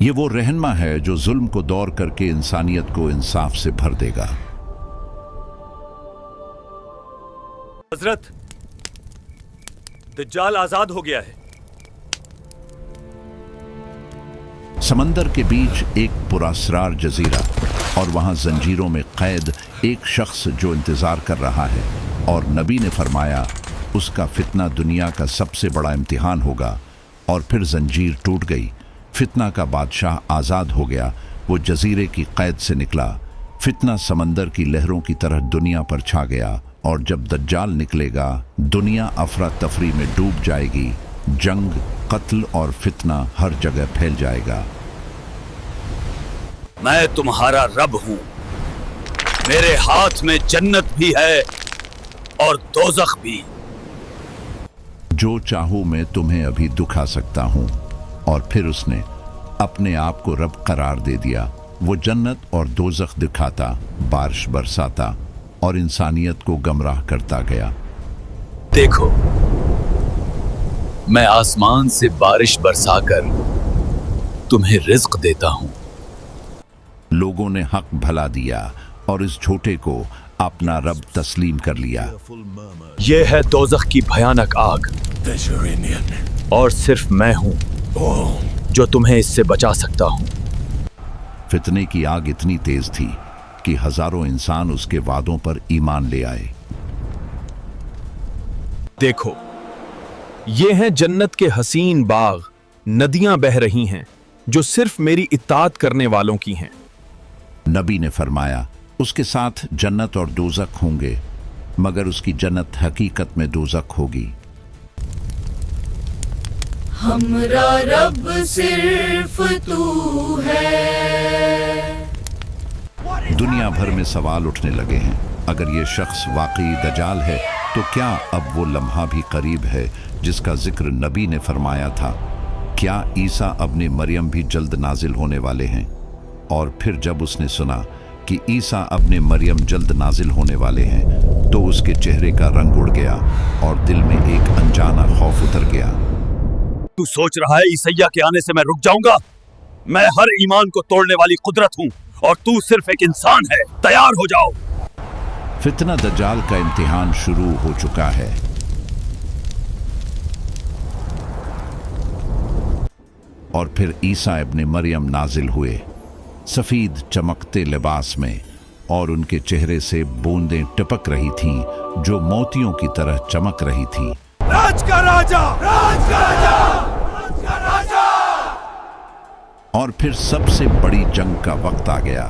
یہ وہ रहنما ہے جو ظلم کو دور کرके इंसानियत को इंसाफ से भर देगा। हजरत, दज्जाल आजाद हो गया है। समंदर के बीच एक पुरअसरार जजीरा और वहां जंजीरों में कैद एक शख्स जो इंतजार कर रहा है, और नबी ने फरमाया उसका फितना दुनिया का सबसे बड़ा इम्तिहान होगा। और फिर जंजीर टूट गई, फितना का बादशाह आज़ाद हो गया, वो जजीरे की कैद से निकला। फितना समंदर की लहरों की तरह दुनिया पर छा गया, और जब दज्जाल निकलेगा दुनिया अफरा तफरी में डूब जाएगी। जंग, कत्ल और फितना हर जगह फैल जाएगा। मैं तुम्हारा रब हूं, मेरे हाथ में जन्नत भी है और दोज़ख भी। जो चाहूं मैं तुम्हें अभी दुखा सकता हूं। और फिर उसने अपने आप को रब करार दे दिया। वो जन्नत और दोज़ख दिखाता, बारिश बरसाता और इंसानियत को गमराह करता गया। देखो, मैं आसमान से बारिश बरसाकर तुम्हें रिज़्क़ देता हूं। लोगों ने हक भला दिया और इस झूठे को अपना रब तस्लीम कर लिया। यह है दोज़ख की भयानक आग, और सिर्फ मैं हूं जो तुम्हें इससे बचा सकता हूं। फितने की आग इतनी तेज थी कि हजारों इंसान उसके वादों पर ईमान ले आए। देखो, ये हैं जन्नत के हसीन बाग, नदियां बह रही हैं जो सिर्फ मेरी इत्ताअत करने वालों की हैं। नबी ने फरमाया उसके साथ जन्नत और दोज़ख होंगे, मगर उसकी जन्नत हकीकत में दोज़ख होगी। हमरा रब सिर्फ तू है। दुनिया भर में सवाल उठने लगे हैं, अगर ये शख्स वाकई दज्जाल है तो क्या अब वो लम्हा भी करीब है जिसका जिक्र नबी ने फरमाया था? क्या ईसा अब्ने मरियम भी जल्द नाजिल होने वाले हैं? और फिर जब उसने सुना कि ईसा अब्ने मरियम जल्द नाजिल होने वाले हैं तो उसके चेहरे का रंग उड़ गया और दिल में एक अनजाना खौफ उतर गया। तू सोच रहा है ईसैया के आने से मैं रुक जाऊंगा? मैं हर ईमान को तोड़ने वाली कुदरत हूं और तू सिर्फ एक इंसान है। तैयार हो जाओ। फितना दज्जाल का इम्तिहान शुरू हो चुका है। और फिर ईसा इब्ने मरियम नाजिल हुए, सफीद चमकते लिबास में, और उनके चेहरे से बूंदें टपक रही थीं जो मोतियों की तरह चमक रही थी। राज का राजा, राज का राजा, राज का राजा। और फिर सबसे बड़ी जंग का वक्त आ गया।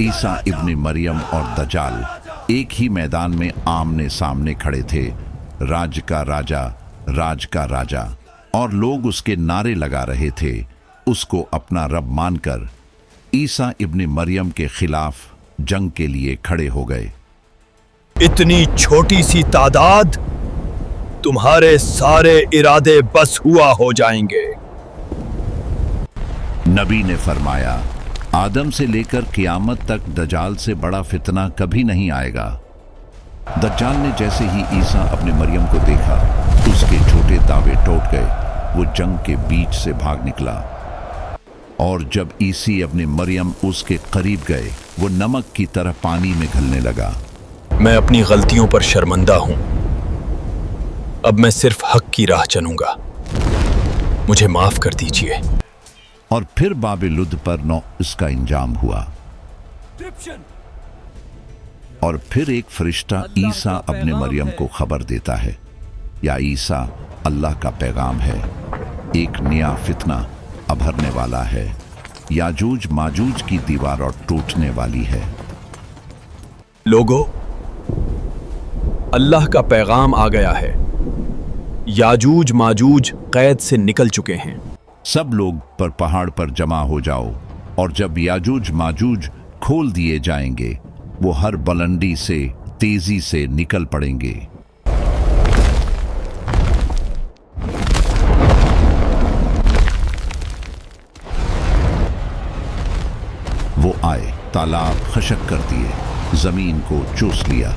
ईसा इब्ने मरियम और दज्जाल एक ही मैदान में आमने सामने खड़े थे। राज का राजा, राज का राजा, और लोग उसके नारे लगा रहे थे। उसको अपना रब मानकर ईसा इब्ने मरियम के खिलाफ जंग के लिए खड़े हो गए। इतनी छोटी सी तादाद, तुम्हारे सारे इरादे बस हुआ हो जाएंगे। नबी ने फरमाया आदम से लेकर क़यामत तक दज्जाल से बड़ा फितना कभी नहीं आएगा। दज्जाल ने जैसे ही ईसा अपने मरियम को देखा, उसके छोटे तावे टूट गए। वो जंग के बीच से भाग निकला, और जब ईसी अपने मरियम उसके करीब गए, वो नमक की तरह पानी में घुलने लगा। मैं अपनी गलतियों पर शर्मिंदा हूं। अब मैं सिर्फ हक की राह चलूंगा। मुझे माफ कर दीजिए। और फिर बाब-ए-लुद पर इसका इंजाम हुआ। और फिर एक फरिश्ता ईसा अपने मरियम को खबर देता है, या ईसा अल्लाह का पैगाम है, एक नया फितना अभरने वाला है। याजूज माजूज की दीवार और टूटने वाली है। लोगों, अल्लाह का पैगाम आ गया है। याजूज माजूज कैद से निकल चुके हैं। सब लोग पर पहाड़ पर जमा हो जाओ, और जब याजूज माजूज खोल दिए जाएंगे, वो हर बुलंदी से तेजी से निकल पड़ेंगे। वो आए, तालाब खशक कर दिए, जमीन को चूस लिया।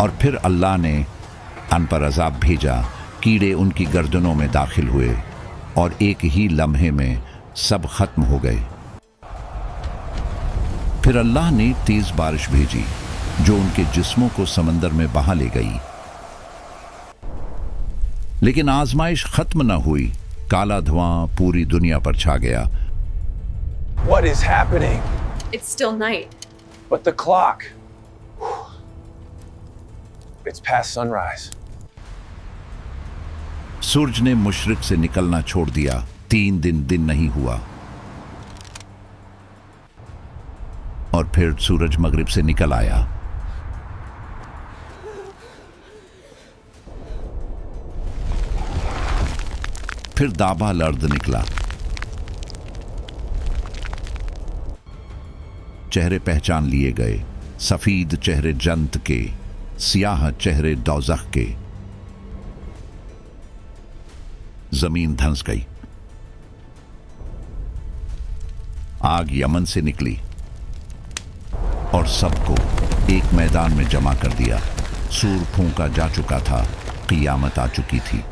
और फिर अल्लाह ने अन पर अजाब भेजा, कीड़े उनकी गर्दनों में दाखिल हुए, और एक ही लम्हे में सब खत्म हो गए। फिर अल्लाह ने तेज बारिश भेजी जो उनके जिस्मों को समंदर में बहा ले गई। लेकिन आजमाइश खत्म न हुई। काला धुआं पूरी दुनिया पर छा गया। What is happening? It's still night. But the clock. It's past sunrise. सूरज ने मुशरिक से निकलना छोड़ दिया। 3 दिन नहीं हुआ और फिर सूरज मगरिब से निकल आया। फिर दाबा लर्द निकला। चेहरे पहचान लिए गए, सफीद चेहरे जन्नत के, सियाह चेहरे दौज़ख के। जमीन धंस गई। आग यमन से निकली और सबको एक मैदान में जमा कर दिया। सूर फूंका जा चुका था, क़ियामत आ चुकी थी।